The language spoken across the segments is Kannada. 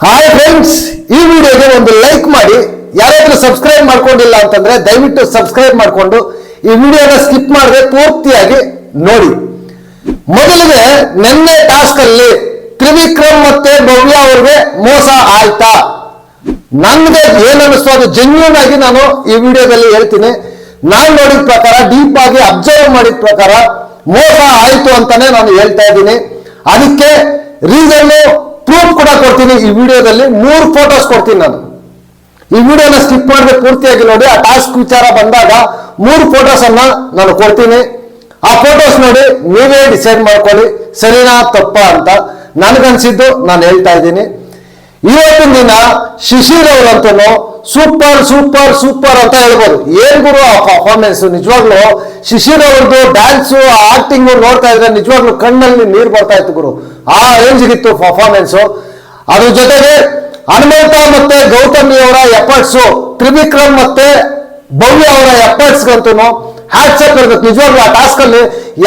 ಹಾಯ್ ಫ್ರೆಂಡ್ಸ್, ಈ ವಿಡಿಯೋಗೆ ಒಂದು ಲೈಕ್ ಮಾಡಿ. ಯಾರಾದ್ರೂ ಸಬ್ಸ್ಕ್ರೈಬ್ ಮಾಡ್ಕೊಂಡಿಲ್ಲ ಅಂತಂದ್ರೆ ದಯವಿಟ್ಟು ಸಬ್ಸ್ಕ್ರೈಬ್ ಮಾಡ್ಕೊಂಡು ಈ ವಿಡಿಯೋನ ಸ್ಕಿಪ್ ಮಾಡದೆ ಪೂರ್ತಿಯಾಗಿ ನೋಡಿ. ಮೊದಲಿಗೆ ನಿನ್ನೆ ಟಾಸ್ಕ್ ಅಲ್ಲಿ ತ್ರಿವಿಕ್ರಮ್ ಮತ್ತೆ ಭವ್ಯ ಅವ್ರಿಗೆ ಮೋಸ ಆಯ್ತಾ? ನನ್ಗೆ ಏನ್ ಅನಿಸ್ತು ಅದು ಜೆನ್ಯೂನ್ ಆಗಿ ನಾನು ಈ ವಿಡಿಯೋದಲ್ಲಿ ಹೇಳ್ತೀನಿ. ನಾನು ನೋಡಿದ ಪ್ರಕಾರ, ಡೀಪ್ ಆಗಿ ಅಬ್ಸರ್ವ್ ಮಾಡಿದ ಪ್ರಕಾರ ಮೋಸ ಆಯ್ತು ಅಂತಾನೆ ನಾನು ಹೇಳ್ತಾ ಇದ್ದೀನಿ. ಅದಕ್ಕೆ ರೀಸನ್ ಪ್ರೂಫ್ ಕೂಡ ಕೊಡ್ತೀನಿ. ಈ ವಿಡಿಯೋದಲ್ಲಿ 3 ಫೋಟೋಸ್ ಕೊಡ್ತೀನಿ. ನಾನು ಈ ವಿಡಿಯೋನ ಸ್ಕಿಪ್ ಮಾಡದೆ ಪೂರ್ತಿಯಾಗಿ ನೋಡಿ. ಆ ಟಾಸ್ಕ್ ವಿಚಾರ ಬಂದಾಗ 3 ಫೋಟೋಸ್ ಅನ್ನ ನಾನು ಕೊಡ್ತೀನಿ. ಆ ಫೋಟೋಸ್ ನೋಡಿ ನೀವೇ ಡಿಸೈಡ್ ಮಾಡ್ಕೊಳ್ಳಿ ಸರಿನಾ ತಪ್ಪಾ ಅಂತ. ನನಗನ್ಸಿದ್ದು ನಾನು ಹೇಳ್ತಾ ಇದ್ದೀನಿ. ಇವತ್ತಿನ ದಿನ ಶಿಶಿರ್ ಅವರಂತೂ ಸೂಪರ್ ಸೂಪರ್ ಸೂಪರ್ ಅಂತ ಹೇಳ್ಬೋದು. ಏನ್ ಗುರು ಆ ಪರ್ಫಾರ್ಮೆನ್ಸ್! ನಿಜವಾಗ್ಲು ಶಿಶಿರ್ ಅವ್ರದ್ದು ಡ್ಯಾನ್ಸು, ಆಕ್ಟಿಂಗ್ ನೋಡ್ತಾ ಇದ್ರೆ ನಿಜವಾಗ್ಲು ಕಣ್ಣಲ್ಲಿ ನೀರು ಬರ್ತಾ ಇತ್ತು ಗುರು. ಆ ರೇಂಜ್ಗಿತ್ತು ಪರ್ಫಾರ್ಮೆನ್ಸ್. ಅದ್ರ ಜೊತೆಗೆ ಹನುಮಂತ ಮತ್ತೆ ಗೌತಮಿ ಅವರ ಎಫರ್ಟ್ಸ್, ತ್ರಿವಿಕ್ರಮ್ ಮತ್ತೆ ಭವ್ಯ ಅವರ ಎಫರ್ಟ್ಸ್ಗಂತೂ ಹ್ಯಾಟ್ಸ್ ಆಫ್ ಇರ್ಬೇಕು. ನಿಜವಾಗ್ಲು ಆ ಟಾಸ್ಕ್ ಅಲ್ಲಿ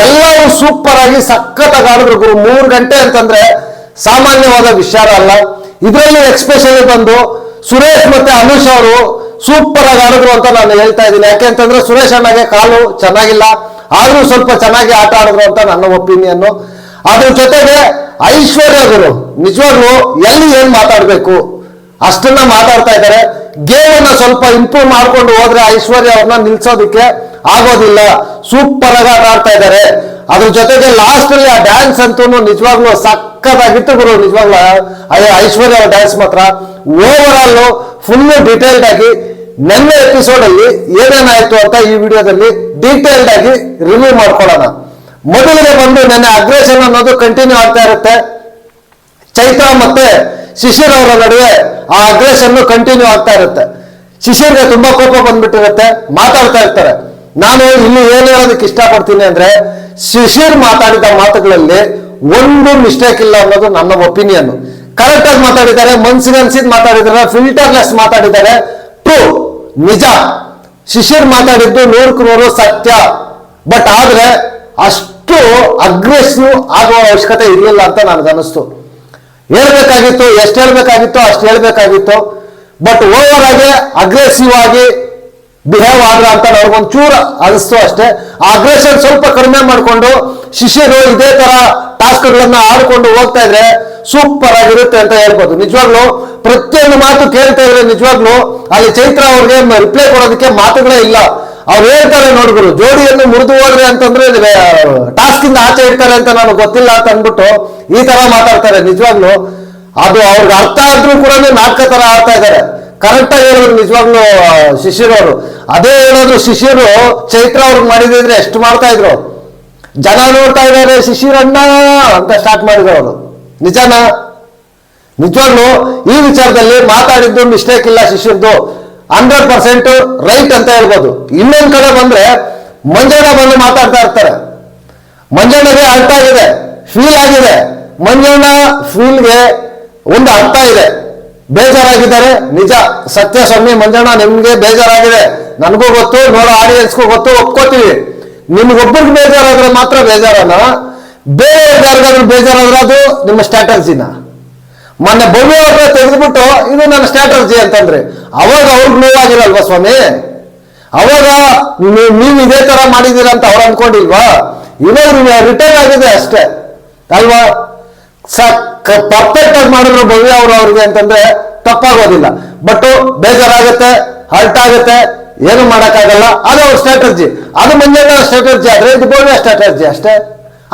ಎಲ್ಲವೂ ಸೂಪರ್ ಆಗಿ ಸಖತ್ತಾಗಿ ಆಡಿದ್ರು ಗುರು. 3 ಗಂಟೆ ಅಂತಂದ್ರೆ ಸಾಮಾನ್ಯವಾದ ವಿಚಾರ ಅಲ್ಲ. ಇದರಲ್ಲಿ ಎಕ್ಸ್ಪೆಷಲಿ ಬಂದು ಸುರೇಶ್ ಮತ್ತೆ ಅನುಷ್ ಅವರು ಸೂಪರ್ ಆಗಿ ಆಡಿದ್ರು ಅಂತ ನಾನು ಹೇಳ್ತಾ ಇದ್ದೀನಿ. ಯಾಕೆಂತಂದ್ರೆ ಸುರೇಶ್ ಅಣ್ಣಗೆ ಕಾಲು ಚೆನ್ನಾಗಿಲ್ಲ, ಆದ್ರೂ ಸ್ವಲ್ಪ ಚೆನ್ನಾಗಿ ಆಟ ಆಡಿದ್ರು ಅಂತ ನನ್ನ ಒಪಿನಿಯನ್. ಅದ್ರ ಜೊತೆಗೆ ಐಶ್ವರ್ಯ ಗುರು ನಿಜವಾಗ್ಲು ಎಲ್ಲಿ ಏನ್ ಮಾತಾಡ್ಬೇಕು ಅಷ್ಟನ್ನ ಮಾತಾಡ್ತಾ ಇದ್ದಾರೆ. ಗೇಮ್ ಅನ್ನ ಸ್ವಲ್ಪ ಇಂಪ್ರೂವ್ ಮಾಡ್ಕೊಂಡು ಹೋದ್ರೆ ಐಶ್ವರ್ಯ ಅವ್ರನ್ನ ನಿಲ್ಸೋದಕ್ಕೆ ಆಗೋದಿಲ್ಲ. ಸೂಪರ್ ಆಗಿ ಆಟ ಆಡ್ತಾ ಇದ್ದಾರೆ. ಅದ್ರ ಜೊತೆಗೆ ಲಾಸ್ಟ್ ಅಲ್ಲಿ ಆ ಡ್ಯಾನ್ಸ್ ಅಂತೂ ನಿಜವಾಗ್ಲೂ ಸಕ್ಕತ್ತಾಗಿತ್ತು ಗುರು. ನಿಜವಾಗ್ಲೂ ಐಶ್ವರ್ಯ ಅವ್ರ ಡ್ಯಾನ್ಸ್ ಮಾತ್ರ ಓವರ್ ಆಲ್ ಫುಲ್ ಡೀಟೇಲ್ಡ್ ಆಗಿ ನೆನ್ನೆ ಎಪಿಸೋಡ್ ಅಲ್ಲಿ ಏನೇನಾಯ್ತು ಅಂತ ಈ ವಿಡಿಯೋದಲ್ಲಿ ಡೀಟೇಲ್ಡ್ ಆಗಿ ರಿವ್ಯೂ ಮಾಡ್ಕೊಳ್ಳೋಣ. ಮೊದಲಿಗೆ ಬಂದು ನೆನ್ನೆ ಅಗ್ರೆಷನ್ ಅನ್ನೋದು ಕಂಟಿನ್ಯೂ ಆಗ್ತಾ ಇರುತ್ತೆ. ಚೈತ್ರ ಮತ್ತೆ ಶಿಶಿರ್ ಅವರ ನಡುವೆ ಆ ಅಗ್ರೆಷನ್ ಕಂಟಿನ್ಯೂ ಆಗ್ತಾ ಇರುತ್ತೆ. ಶಿಶಿರ್ಗೆ ತುಂಬಾ ಕೋಪ ಬಂದ್ಬಿಟ್ಟಿರುತ್ತೆ, ಮಾತಾಡ್ತಾ ಇರ್ತಾರೆ. ನಾನು ಇಲ್ಲಿ ಏನ್ ಹೇಳೋದಕ್ಕೆ ಇಷ್ಟಪಡ್ತೀನಿ ಅಂದ್ರೆ, ಶಿಶಿರ್ ಮಾತಾಡಿದ ಮಾತುಗಳಲ್ಲಿ ಒಂದು ಮಿಸ್ಟೇಕ್ ಇಲ್ಲ ಅನ್ನೋದು ನನ್ನ ಒಪಿನಿಯನ್. ಕರೆಕ್ಟ್ ಆಗಿ ಮಾತಾಡಿದ್ದಾರೆ, ಮನ್ಸಿಗೆ ಅನ್ಸಿದ್ ಮಾತಾಡಿದ್ದಾರೆ, ಫಿಲ್ಟರ್ಲೆಸ್ ಮಾತಾಡಿದ್ದಾರೆ. ಟ್ರೂ, ನಿಜ. ಶಿಶಿರ್ ಮಾತಾಡಿದ್ದು 100ಕ್ಕೆ 100 ಸತ್ಯ. ಬಟ್ ಆದ್ರೆ ಅಷ್ಟು ಅಗ್ರೆಸಿವ್ ಆಗುವ ಅವಶ್ಯಕತೆ ಇರಲಿಲ್ಲ ಅಂತ ನನಗನ್ನಿಸ್ತು. ಹೇಳ್ಬೇಕಾಗಿತ್ತು, ಎಷ್ಟು ಹೇಳ್ಬೇಕಾಗಿತ್ತು ಅಷ್ಟು ಹೇಳ್ಬೇಕಾಗಿತ್ತು. ಬಟ್ ಓವರ್ ಆಗಿ ಅಗ್ರೆಸಿವ್ ಆಗಿ ಬಿಹೇವ್ ಆದ್ರ ಅಂತ ನನಗೊಂಚೂರು ಅನಿಸ್ತು ಅಷ್ಟೇ. ಆ ಅಗ್ರೆಷನ್ ಸ್ವಲ್ಪ ಕಡಿಮೆ ಮಾಡಿಕೊಂಡು ಶಿಶಿರು ಇದೇ ತರ ಟಾಸ್ಕ್ಗಳನ್ನ ಆಡ್ಕೊಂಡು ಹೋಗ್ತಾ ಇದ್ರೆ ಸೂಪರ್ ಆಗಿರುತ್ತೆ ಅಂತ ಹೇಳ್ಬೋದು. ನಿಜವಾಗ್ಲು ಪ್ರತಿಯೊಂದು ಮಾತು ಕೇಳ್ತಾ ಇದ್ರೆ ನಿಜವಾಗ್ಲು ಅಲ್ಲಿ ಚೈತ್ರ ಅವ್ರಿಗೆ ರಿಪ್ಲೈ ಕೊಡೋದಕ್ಕೆ ಮಾತುಗಳೇ ಇಲ್ಲ. ಅವ್ರು ಹೇಳ್ತಾರೆ ನೋಡ್ಗುರು, ಜೋಡಿಯನ್ನು ಮುರಿದು ಹೋದ್ರೆ ಅಂತಂದ್ರೆ ಟಾಸ್ಕ್ ಇಂದ ಆಚೆ ಇಡ್ತಾರೆ ಅಂತ ನನಗೆ ಗೊತ್ತಿಲ್ಲ ಅಂತ ಅಂದ್ಬಿಟ್ಟು ಈ ತರ ಮಾತಾಡ್ತಾರೆ. ನಿಜವಾಗ್ಲು ಅದು ಅವ್ರಿಗೆ ಅರ್ಥ ಆದ್ರೂ ಕೂಡ ನಾಟಕ ತರ ಆಡ್ತಾ ಇದ್ದಾರೆ. ಕರೆಕ್ಟ್ ಆಗಿ ಹೇಳಿದ್ರು ನಿಜವಾಗ್ಲು ಶಿಶಿರ್ ಅವರು. ಅದೇ ಹೇಳೋದು ಶಿಶಿರು ಚೈತ್ರ ಅವ್ರಿಗೆ ಮಾಡಿದ್ರೆ ಎಷ್ಟು ಮಾಡ್ತಾ ಇದ್ರು. ಜನ ನೋಡ್ತಾ ಇದ್ದಾರೆ ಶಿಶಿರ್ ಅಣ್ಣ ಅಂತ ಸ್ಟಾರ್ಟ್ ಮಾಡಿದ್ರು ಅವರು. ನಿಜನಾ? ನಿಜವಾಗ್ಲು ಈ ವಿಚಾರದಲ್ಲಿ ಮಾತಾಡಿದ್ದು ಮಿಸ್ಟೇಕ್ ಇಲ್ಲ ಶಿಶಿರ್ದು. 100% ರೈಟ್ ಅಂತ ಹೇಳ್ಬೋದು. ಇನ್ನೊಂದ್ ಕಡೆ ಬಂದ್ರೆ ಮಂಜಣ್ಣ ಬಂದು ಮಾತಾಡ್ತಾ ಇರ್ತಾರೆ. ಮಂಜಣ್ಣಗೆ ಅರ್ಥ ಆಗಿದೆ, ಫೀಲ್ ಆಗಿದೆ. ಮಂಜಣ್ಣ ಫೀಲ್ಗೆ ಒಂದು ಅರ್ಥ ಇದೆ. ಬೇಜಾರಾಗಿದ್ದಾರೆ, ನಿಜ, ಸತ್ಯ ಸ್ವಾಮಿ. ಮಂಜಣ್ಣ ನಿಮ್ಗೆ ಬೇಜಾರಾಗಿದೆ, ನನಗೂ ಗೊತ್ತು, ನೋಡೋ ಆಡಿಯನ್ಸ್ಗೂ ಗೊತ್ತು, ಒಪ್ಕೋತೀವಿ. ನಿಮ್ಗೊಬ್ಬರಿಗೆ ಬೇಜಾರಾದ್ರೆ ಮಾತ್ರ ಬೇಜಾರಲ್ಲ, ಬೇರೆ ಯಾರಿಗಾದ್ರೂ ಬೇಜಾರಾದ್ರೆ ಅದು ನಿಮ್ಮ ಸ್ಟ್ರಾಟಜಿನ. ಮೊನ್ನೆ ಭವ್ಯ ಅವ್ರನ್ನ ತೆಗೆದ್ಬಿಟ್ಟು ಇದು ನನ್ನ ಸ್ಟ್ರಾಟಜಿ ಅಂತಂದ್ರೆ ಅವಾಗ ಅವ್ರಿಗೆ ನೋವಾಗಿರಲ್ವಾ ಸ್ವಾಮಿ? ಅವಾಗ ನೀವು ಇದೇ ತರ ಮಾಡಿದೀರ ಅಂತ ಅವ್ರು ಅನ್ಕೊಂಡಿಲ್ವಾ? ಇವಾಗ ರಿಟರ್ನ್ ಆಗಿದೆ ಅಷ್ಟೇ ಅಲ್ವಾ? ಪರ್ಫೆಕ್ಟ್ ಆಗಿ ಮಾಡಿದ್ರು ಭವ್ಯ ಅವ್ರಿಗೆ ಅಂತಂದ್ರೆ ತಪ್ಪಾಗೋದಿಲ್ಲ. ಬಟ್ ಬೇಜಾರಾಗುತ್ತೆ, ಹರ್ಟ್ ಆಗುತ್ತೆ, ಏನು ಮಾಡಕ್ಕಾಗಲ್ಲ. ಅದು ಅವ್ರ ಸ್ಟ್ರಾಟಜಿ, ಅದು ಮಂಜಣ್ಣ ಸ್ಟ್ರಾಟಜಿ. ಆದ್ರೆ ಇದು ಭವ್ಯ ಸ್ಟ್ರಾಟಜಿ ಅಷ್ಟೇ.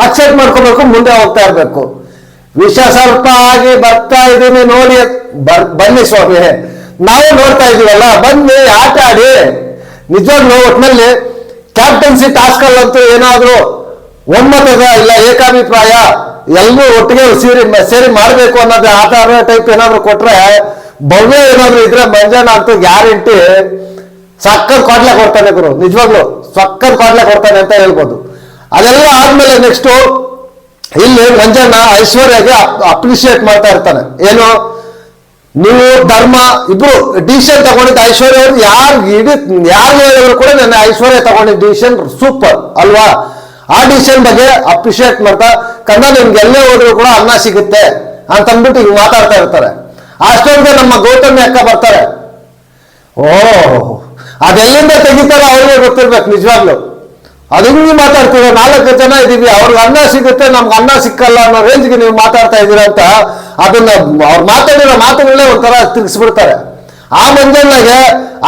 ಅಕ್ಸೆಪ್ಟ್ ಮಾಡ್ಕೋಬೇಕು, ಮುಂದೆ ಹೋಗ್ತಾ ಇರ್ಬೇಕು. ವಿಷ ಸ್ವಲ್ಪ ಆಗಿ ಬರ್ತಾ ಇದೀನಿ ನೋಡಿ. ಬನ್ನಿ ಸ್ವಾಮಿ, ನಾವು ನೋಡ್ತಾ ಇದೀವಲ್ಲ, ಬನ್ನಿ ಆಟ ಆಡಿ. ನಿಜವಾಗ್ಲೂ ಒಟ್ಟಿನಲ್ಲಿ ಕ್ಯಾಪ್ಟನ್ಸಿ ಟಾಸ್ಕ್ ಅಲ್ಲಂತೂ ಏನಾದ್ರು ಒಮ್ಮತದ ಇಲ್ಲ ಏಕಾಭಿಪ್ರಾಯ ಎಲ್ಲರೂ ಒಟ್ಟಿಗೆ ಸೇರಿ ಮಾಡ್ಬೇಕು ಅನ್ನೋದು ಆಟ ಟೈಪ್ ಏನಾದ್ರು ಕೊಟ್ರೆ, ಭವ್ಯ ಏನಾದ್ರು ಇದ್ರೆ ಮಂಜಣ್ಣ ಅಂತೂ ಗ್ಯಾರಂಟಿ ಸಕ್ಕತ್ ಕೊಡ್ಲೆ ಕೊಡ್ತಾನೆ ಗುರು. ನಿಜವಾಗ್ಲು ಸಕ್ಕತ್ ಕೊಡ್ಲೆ ಕೊಡ್ತಾನೆ ಅಂತ ಹೇಳ್ಬೋದು. ಅದೆಲ್ಲ ಆದ್ಮೇಲೆ ನೆಕ್ಸ್ಟ್ ಇಲ್ಲಿ ಮಂಜಣ್ಣ ಐಶ್ವರ್ಯಗೆ ಅಪ್ರಿಶಿಯೇಟ್ ಮಾಡ್ತಾ ಇರ್ತಾನೆ. ಏನು, ನೀವು ಧರ್ಮ ಇಬ್ರು ಡಿಸಿಷನ್ ತಗೊಂಡಿದ್ದು ಐಶ್ವರ್ಯ ಅವರು ಯಾರು ಹೇಳಿದ್ರು ಕೂಡ ನನ್ನ ಐಶ್ವರ್ಯ ತಗೊಂಡಿದ್ದ ಡಿಸಿಷನ್ ಸೂಪರ್ ಅಲ್ವಾ? ಆ ಡಿಸಿಷನ್ ಬಗ್ಗೆ ಅಪ್ರಿಶಿಯೇಟ್ ಮಾಡ್ತಾ, ಕನ್ನಡ ನಿಮ್ಗೆ ಎಲ್ಲೇ ಹೋದ್ರು ಕೂಡ ಅನ್ನ ಸಿಗುತ್ತೆ ಅಂತಂದ್ಬಿಟ್ಟು ಹಿಂಗ್ ಮಾತಾಡ್ತಾ ಇರ್ತಾರೆ. ಅಷ್ಟೊಂದು ನಮ್ಮ ಗೌತಮಿ ಅಕ್ಕ ಬರ್ತಾರೆ. ಓ ಅದೆಲ್ಲಿಂದ ತೆಗಿತಾರೆ ಅವ್ರಿಗೆ ಗೊತ್ತಿರ್ಬೇಕು ನಿಜವಾಗ್ಲು. ಅದನ್ನು ನೀವು ಮಾತಾಡ್ತೀರ, 4 ಜನ ಇದೀವಿ, ಅವ್ರಿಗೆ ಅನ್ನ ಸಿಗುತ್ತೆ ನಮ್ಗೆ ಅನ್ನ ಸಿಕ್ಕಲ್ಲ ಅನ್ನೋ ರೇಂಜ್ಗೆ ನೀವು ಮಾತಾಡ್ತಾ ಇದ್ದೀರ ಅಂತ ಅದನ್ನ ಅವ್ರು ಮಾತಾಡಿರೋ ಮಾತುಗಳನ್ನೇ ಒಂಥರ ತಿರ್ಗಿಸ್ಬಿಡ್ತಾರೆ. ಆ ಮಂಜಣ್ಣಗೆ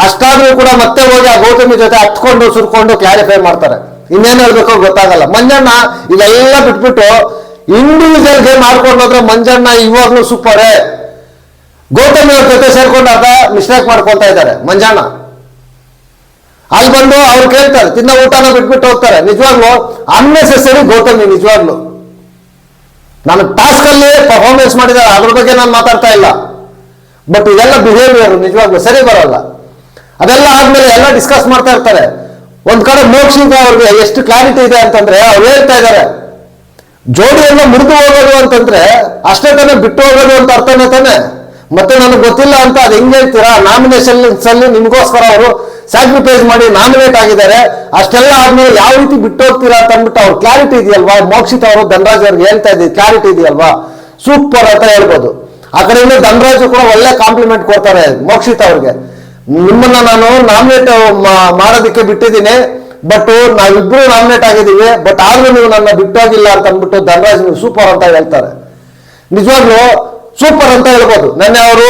ಅಷ್ಟಾದ್ರೂ ಕೂಡ ಮತ್ತೆ ಹೋಗಿ ಆ ಗೌತಮಿ ಜೊತೆ ಹತ್ಕೊಂಡು ಸುರ್ಕೊಂಡು ಕ್ಲಾರಿಫೈ ಮಾಡ್ತಾರೆ. ಇನ್ನೇನು ಹೇಳ್ಬೇಕೋ ಗೊತ್ತಾಗಲ್ಲ. ಮಂಜಣ್ಣ ಇದೆಲ್ಲ ಬಿಟ್ಬಿಟ್ಟು ಇಂಡಿವಿಜುವಲ್ ಗೇಮ್ ಆಡ್ಕೊಂಡು ಹೋದ್ರೆ ಮಂಜಣ್ಣ ಇವಾಗ್ಲೂ ಸೂಪರೇ. ಗೌತಮಿ ಅವ್ರ ಜೊತೆ ಸೇರ್ಕೊಂಡು ಅರ್ಧ ಮಿಸ್ಟೇಕ್ ಮಾಡ್ಕೊತಾ ಇದ್ದಾರೆ ಮಂಜಣ್ಣ. ಅಲ್ಲಿ ಬಂದು ಅವ್ರು ಕೇಳ್ತಾರೆ, ತಿನ್ನ ಊಟನ ಬಿಟ್ಬಿಟ್ಟು ಹೋಗ್ತಾರೆ. ನಿಜವಾಗ್ಲು ಅನ್ನೆಸೆಸರಿ ಗೌತಮಿ. ನಿಜವಾಗ್ಲು ನಾನು ಟಾಸ್ಕ್ ಅಲ್ಲಿ ಪರ್ಫಾರ್ಮೆನ್ಸ್ ಮಾಡಿದ್ದಾರೆ, ಅದ್ರ ಬಗ್ಗೆ ನಾನು ಮಾತಾಡ್ತಾ ಇಲ್ಲ. ಬಟ್ ಇದೆಲ್ಲ ಬಿಹೇವಿಯರ್ ನಿಜವಾಗ್ಲು ಸರಿ ಬರೋಲ್ಲ. ಅದೆಲ್ಲ ಆದ್ಮೇಲೆ ಎಲ್ಲ ಡಿಸ್ಕಸ್ ಮಾಡ್ತಾ ಇರ್ತಾರೆ. ಒಂದ್ ಕಡೆ ಮೋಕ್ಷಿತ ಅವ್ರಿಗೆ ಎಷ್ಟು ಕ್ಲಾರಿಟಿ ಇದೆ ಅಂತಂದ್ರೆ ಅವ್ರು ಹೇಳ್ತಾ ಇದ್ದಾರೆ, ಜೋಡಿಯನ್ನು ಮುರಿದು ಹೋಗೋದು ಅಂತಂದ್ರೆ ಅಷ್ಟೇ ತಾನೇ ಬಿಟ್ಟು ಹೋಗೋದು ಅಂತ ಅರ್ಥನೇ ತಾನೆ. ಮತ್ತೆ ನನಗೆ ಗೊತ್ತಿಲ್ಲ ಅಂತ ಅದು ಹೆಂಗ್ ಹೇಳ್ತೀರಾ? ನಾಮಿನೇಷನ್ಸ್ ಅಲ್ಲಿ ನಿಮ್ಗೋಸ್ಕರ ಅವರು ಸ್ಯಾಕ್ರಿಫೈಸ್ ಮಾಡಿ ನಾಮಿನೇಟ್ ಆಗಿದ್ದಾರೆ. ಅಷ್ಟೆಲ್ಲ ಆದ್ಮೇಲೆ ಯಾವ ರೀತಿ ಬಿಟ್ಟು ಹೋಗ್ತೀರಾ ಅಂತ ಅಂದ್ಬಿಟ್ಟು ಅವ್ರ ಕ್ಲಾರಿಟಿ ಇದೆಯಲ್ವಾ? ಮೋಕ್ಷಿತ ಅವರು ಧನರಾಜ್ ಅವ್ರಿಗೆ ಹೇಳ್ತಾ ಇದ್ದೀವಿ, ಕ್ಲಾರಿಟಿ ಇದೆಯಲ್ವಾ? ಸೂಪರ್ ಅಂತ ಹೇಳ್ಬೋದು. ಆ ಕಡೆಯಿಂದ ಧನರಾಜ್ ಕೂಡ ಒಳ್ಳೆ ಕಾಂಪ್ಲಿಮೆಂಟ್ ಕೊಡ್ತಾರೆ ಮೋಕ್ಷಿತ ಅವ್ರಿಗೆ. ನಿಮ್ಮನ್ನ ನಾನು ನಾಮಿನೇಟ್ ಮಾಡೋದಕ್ಕೆ ಬಿಟ್ಟಿದ್ದೀನಿ, ಬಟ್ ನಾವಿಬ್ರು ನಾಮಿನೇಟ್ ಆಗಿದ್ದೀವಿ, ಬಟ್ ಆದ್ರೂ ನೀವು ನನ್ನ ಬಿಟ್ಟೋಗಿಲ್ಲ ಅಂತ ಅಂದ್ಬಿಟ್ಟು ಧನರಾಜ್ ನೀವು ಸೂಪರ್ ಅಂತ ಹೇಳ್ತಾರೆ. ನಿಜವಾಗ್ಲೂ ಸೂಪರ್ ಅಂತ ಹೇಳ್ಬೋದು. ನೆನ್ನೆ ಅವರು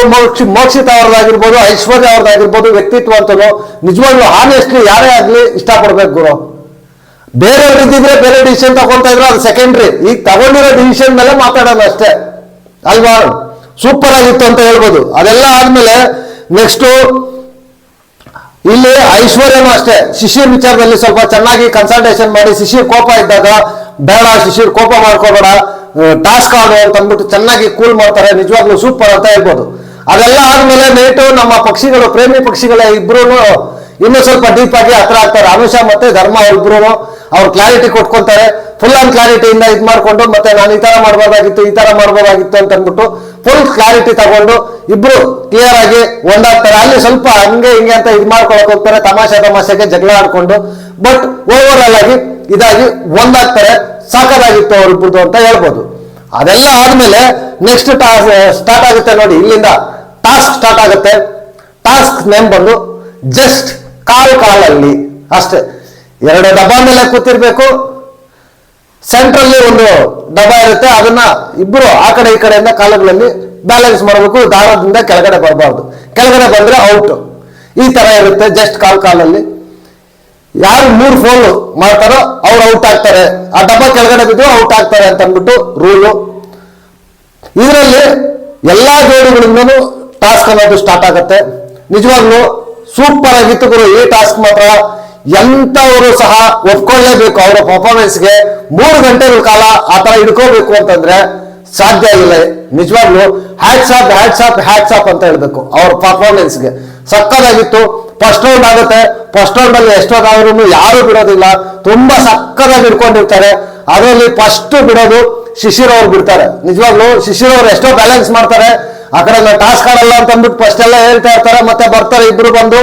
ಮೋಕ್ಷಿತ ಅವ್ರದ್ದಾಗಿರ್ಬೋದು, ಐಶ್ವರ್ಯ ಅವ್ರದ್ದಾಗಿರ್ಬೋದು, ವ್ಯಕ್ತಿತ್ವ ಅಂತಲೂ ನಿಜವಾಗ್ಲೂ ಹಾನೆಸ್ಟ್ಲಿ ಯಾರೇ ಆಗ್ಲಿ ಇಷ್ಟಪಡ್ಬೇಕು ಗುರು. ಬೇರೆಯವ್ರು ಇದ್ದಿದ್ರೆ ಬೇರೆ ಡಿಸಿಷನ್ ತಗೊಂತಾ ಇದ್ರು, ಅದು ಸೆಕೆಂಡ್ರಿ. ಈಗ ತಗೊಂಡಿರೋ ಡಿಸಿಷನ್ ಮೇಲೆ ಮಾತಾಡೋಣ ಅಷ್ಟೇ ಅಲ್ವಾ? ಸೂಪರ್ ಆಗಿತ್ತು ಅಂತ ಹೇಳ್ಬೋದು. ಅದೆಲ್ಲ ಆದ್ಮೇಲೆ ನೆಕ್ಸ್ಟ್ ಇಲ್ಲಿ ಐಶ್ವರ್ಯನೂ ಅಷ್ಟೇ ಶಿಶಿರ್ ವಿಚಾರದಲ್ಲಿ ಸ್ವಲ್ಪ ಚೆನ್ನಾಗಿ ಕನ್ಸಲ್ಟೇಷನ್ ಮಾಡಿ, ಶಿಶಿರ್ ಕೋಪ ಇದ್ದಾಗ ಬೇಡ ಶಿಶಿರ್ ಕೋಪ ಮಾಡ್ಕೋಬೇಡ, ಟಾಸ್ಕ್ ಆಡು ಅಂತ ಅಂದ್ಬಿಟ್ಟು ಚೆನ್ನಾಗಿ ಕೂಲ್ ಮಾಡ್ತಾರೆ. ನಿಜವಾಗ್ಲೂ ಸೂಪರ್ ಅಂತ ಹೇಳ್ಬೋದು. ಅದೆಲ್ಲ ಆದ್ಮೇಲೆ ನೈಟು ನಮ್ಮ ಪಕ್ಷಿಗಳು, ಪ್ರೇಮಿ ಪಕ್ಷಿಗಳ ಇಬ್ರು ಇನ್ನೂ ಸ್ವಲ್ಪ ಡೀಪ್ ಆಗಿ ಹತ್ರ ಆಗ್ತಾರೆ. ಅನುಷಾ ಮತ್ತೆ ಧರ್ಮ ಅವ್ರಿಬ್ರು ಅವ್ರು ಕ್ಲಾರಿಟಿ ಕೊಟ್ಕೊಂತಾರೆ. ಫುಲ್ ಆನ್ ಕ್ಲಾರಿಟಿಯಿಂದ ಇದು ಮಾಡ್ಕೊಂಡು ಮತ್ತೆ ನಾನು ಈ ತರ ಮಾಡ್ಬೋದಾಗಿತ್ತು, ಈ ತರ ಮಾಡ್ಬೋದಾಗಿತ್ತು ಅಂತ ಅಂದ್ಬಿಟ್ಟು ಫುಲ್ ಕ್ಲಾರಿಟಿ ತಗೊಂಡು ಇಬ್ರು ಕ್ಲಿಯರ್ ಆಗಿ ಒಂದಾಗ್ತಾರೆ. ಅಲ್ಲಿ ಸ್ವಲ್ಪ ಹಂಗೆ ಹಿಂಗೆ ಅಂತ ಇದು ಮಾಡ್ಕೊಳಕ್ ಹೋಗ್ತಾರೆ, ತಮಾಷೆಗೆ ಜಗಳ ಆಡ್ಕೊಂಡು. ಬಟ್ ಓವರ್ ಆಲ್ ಆಗಿ ಇದಾಗಿ ಒಂದಾಗ್ತಾರೆ. ಸಾಕಾಗಿತ್ತು ಅವ್ರಿಬ್ರದ್ದು ಅಂತ ಹೇಳ್ಬೋದು. ಅದೆಲ್ಲ ಆದ್ಮೇಲೆ ನೆಕ್ಸ್ಟ್ ಸ್ಟಾರ್ಟ್ ಆಗುತ್ತೆ ನೋಡಿ. ಇಲ್ಲಿಂದ ಟಾಸ್ಕ್ ಸ್ಟಾರ್ಟ್ ಆಗುತ್ತೆ. ಟಾಸ್ಕ್ ನೇಮ್ ಬಂದು ಜಸ್ಟ್ ಕಾಲಲ್ಲಿ ಅಷ್ಟೇ. 2 ಡಬ್ಬ ಮೇಲೆ ಕೂತಿರ್ಬೇಕು. ಸೆಂಟ್ರಲ್ಲಿ ಒಂದು ಡಬ್ಬ ಇರುತ್ತೆ, ಅದನ್ನ ಇಬ್ರು ಆ ಕಡೆ ಈ ಕಡೆಯಿಂದ ಕಾಲುಗಳಲ್ಲಿ ಬ್ಯಾಲೆನ್ಸ್ ಮಾಡಬೇಕು. ದಾರದಿಂದ ಕೆಳಗಡೆ ಬರಬಾರ್ದು, ಕೆಳಗಡೆ ಬಂದ್ರೆ ಔಟ್. ಈ ತರ ಇರುತ್ತೆ ಜಸ್ಟ್ ಕಾಲಲ್ಲಿ. ಯಾರು 3 ಫೋನ್ ಮಾಡ್ತಾರೋ ಅವ್ರು ಔಟ್ ಆಗ್ತಾರೆ. ಆ ಡಬ್ಬ ಕೆಳಗಡೆ ಬಿದ್ದು ಔಟ್ ಆಗ್ತಾರೆ ಅಂತ ಅಂದ್ಬಿಟ್ಟು ರೂಲು. ಇದರಲ್ಲಿ ಎಲ್ಲಾ ಜೋಡಿಗಳಿಂದನೂ ಟಾಸ್ಕ್ ಅನ್ನೋದು ಸ್ಟಾರ್ಟ್ ಆಗುತ್ತೆ. ನಿಜವಾಗ್ಲೂ ಸೂಪರ್ ಆಗಿತ್ತು ಗುರು. ಈ ಟಾಸ್ಕ್ ಮಾತ್ರ ಎಂತವರು ಸಹ ಒಪ್ಕೊಳ್ಳೇಬೇಕು. ಅವರ ಪರ್ಫಾರ್ಮೆನ್ಸ್ಗೆ 3 ಗಂಟೆಗಳ ಕಾಲ ಆ ತರ ಹಿಡ್ಕೋಬೇಕು ಅಂತಂದ್ರೆ ಸಾಧ್ಯ ಇಲ್ಲ. ನಿಜವಾಗ್ಲೂ ಹ್ಯಾಟ್ಸ್ ಆಫ್ ಅಂತ ಹೇಳ್ಬೇಕು ಅವ್ರ ಪರ್ಫಾರ್ಮೆನ್ಸ್ಗೆ. ಸಕ್ಕದಾಗಿತ್ತು. ಫಸ್ಟ್ ರೌಂಡ್ ಆಗುತ್ತೆ. ಫಸ್ಟ್ ರೌಂಡ್ ಅಲ್ಲಿ ಎಷ್ಟೊತ್ತಾದ್ರೂ ಯಾರು ಬಿಡೋದಿಲ್ಲ, ತುಂಬಾ ಸಕ್ಕದಾಗಿ ಹಿಡ್ಕೊಂಡಿರ್ತಾರೆ. ಅದರಲ್ಲಿ ಫಸ್ಟ್ ಬಿಡೋದು ಶಿಶಿರ್ ಅವ್ರು ಬಿಡ್ತಾರೆ. ನಿಜವಾಗ್ಲೂ ಶಿಶಿರ್ ಅವ್ರು ಎಷ್ಟೋ ಬ್ಯಾಲೆನ್ಸ್ ಮಾಡ್ತಾರೆ. ಆ ಕಡೆ ನಾವು ಟಾಸ್ಕ್ ಆಡಲ್ಲ ಅಂತ ಅಂದ್ಬಿಟ್ಟು ಫಸ್ಟ್ ಎಲ್ಲ ಹೇಳ್ತಾ ಇರ್ತಾರೆ, ಮತ್ತೆ ಬರ್ತಾರೆ ಇಬ್ರು ಬಂದು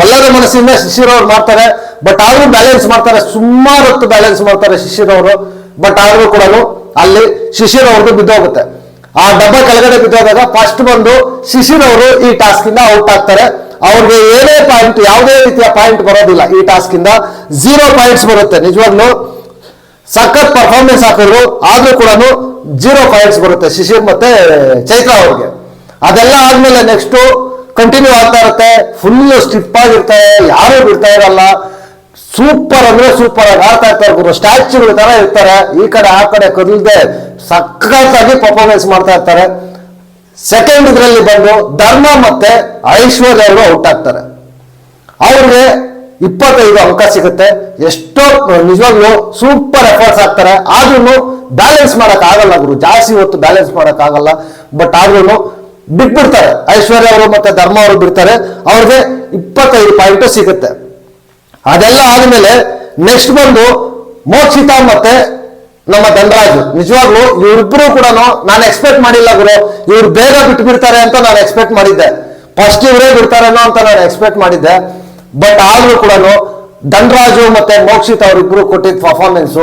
ಒಳ್ಳೆಯ ಮನಸ್ಸಿಂದ ಶಿಶಿರ್ ಅವ್ರು ಮಾಡ್ತಾರೆ. ಬಟ್ ಆದ್ರೂ ಬ್ಯಾಲೆನ್ಸ್ ಮಾಡ್ತಾರೆ, ಸುಮಾರು ಹೊತ್ತು ಬ್ಯಾಲೆನ್ಸ್ ಮಾಡ್ತಾರೆ ಶಿಶಿರ್ ಅವರು. ಬಟ್ ಆದ್ರೂ ಕೂಡ ಅಲ್ಲಿ ಶಿಶಿರ್ ಅವ್ರದ್ದು ಬಿದ್ದೋಗುತ್ತೆ. ಆ ಡಬ್ಬ ಕೆಳಗಡೆ ಬಿದ್ದೋದಾಗ ಫಸ್ಟ್ ಬಂದು ಶಿಶಿರ್ ಅವರು ಈ ಟಾಸ್ಕ್ ಇಂದ ಔಟ್ ಆಗ್ತಾರೆ. ಅವ್ರಿಗೆ ಏನೇ ಪಾಯಿಂಟ್, ಯಾವುದೇ ರೀತಿಯ ಪಾಯಿಂಟ್ ಬರೋದಿಲ್ಲ ಈ ಟಾಸ್ಕ್ ಇಂದ. 0 ಪಾಯಿಂಟ್ಸ್ ಬರುತ್ತೆ. ನಿಜವಾಗ್ಲೂ ಸಖತ್ ಪರ್ಫಾರ್ಮೆನ್ಸ್ ಹಾಕಿದ್ರು, ಆದ್ರೂ ಕೂಡ 0 ಪಾಯಿಂಟ್ಸ್ ಬರುತ್ತೆ ಶಿಶಿರ್ ಮತ್ತೆ ಚೈತ್ರ ಅವ್ರಿಗೆ. ಅದೆಲ್ಲ ಆದ್ಮೇಲೆ ನೆಕ್ಸ್ಟ್ ಕಂಟಿನ್ಯೂ ಆಗ್ತಾ ಇರುತ್ತೆ. ಫುಲ್ ಸ್ಟಿಪ್ ಆಗಿರ್ತಾರೆ, ಯಾರು ಬಿಡ್ತಾ ಇರಲ್ಲ. ಸೂಪರ್ ಅಂದ್ರೆ ಸೂಪರ್ ಆಗಿ ಆಡ್ತಾ ಇರ್ತಾರೆ ಗುರು. ಸ್ಟ್ಯಾಚ್ಯೂಗಳ ತರ ಇರ್ತಾರೆ, ಈ ಕಡೆ ಆ ಕಡೆ ಕದಲ್ದೆ ಸಖತ್ತಾಗಿ ಪರ್ಫಾರ್ಮೆನ್ಸ್ ಮಾಡ್ತಾ ಇರ್ತಾರೆ. ಸೆಕೆಂಡ್ ಇದರಲ್ಲಿ ಬಂದು ಧರ್ಮ ಮತ್ತೆ ಐಶ್ವರ್ಯ ಅವರು ಔಟ್ ಆಗ್ತಾರೆ. ಅವ್ರಿಗೆ 25 ಅಂಕ ಸಿಗುತ್ತೆ. ಎಷ್ಟೋ ನಿಜವಾಗ್ಲೂ ಸೂಪರ್ ಎಫರ್ಟ್ಸ್ ಆಗ್ತಾರೆ. ಆದ್ರೂ ಬ್ಯಾಲೆನ್ಸ್ ಮಾಡಕ್ ಆಗಲ್ಲ ಗುರು, ಜಾಸ್ತಿ ಹೊತ್ತು ಬ್ಯಾಲೆನ್ಸ್ ಮಾಡಕ್ ಆಗಲ್ಲ. ಬಟ್ ಆದ್ರೂ ಬಿಟ್ಬಿಡ್ತಾರೆ. ಐಶ್ವರ್ಯ ಅವರು ಮತ್ತೆ ಧರ್ಮ ಅವರು ಬಿಡ್ತಾರೆ. ಅವ್ರಿಗೆ 25 ಪಾಯಿಂಟ್ ಸಿಗುತ್ತೆ. ಅದೆಲ್ಲ ಆದ್ಮೇಲೆ ನೆಕ್ಸ್ಟ್ ಬಂದು ಮೋಕ್ಷಿತಾ ಮತ್ತೆ ನಮ್ಮ ಧನರಾಜ್. ನಿಜವಾಗ್ಲು ಇವರಿಬ್ರು ಕೂಡ ನಾನು ಎಕ್ಸ್ಪೆಕ್ಟ್ ಮಾಡಿಲ್ಲ ಗುರು. ಇವ್ರು ಬೇಗ ಬಿಟ್ಟು ಬಿಡ್ತಾರೆ ಅಂತ ನಾನು ಎಕ್ಸ್ಪೆಕ್ಟ್ ಮಾಡಿದ್ದೆ. ಫಸ್ಟ್ ಇವರೇ ಬಿಡ್ತಾರೇನೋ ಅಂತ ನಾನು ಎಕ್ಸ್ಪೆಕ್ಟ್ ಮಾಡಿದ್ದೆ. ಬಟ್ ಆದ್ರೂ ಕೂಡ ಧನರಾಜು ಮತ್ತೆ ಮೋಕ್ಷಿತ್ ಅವರಿಬ್ರು ಕೊಟ್ಟಿದ್ದ ಪರ್ಫಾರ್ಮೆನ್ಸ್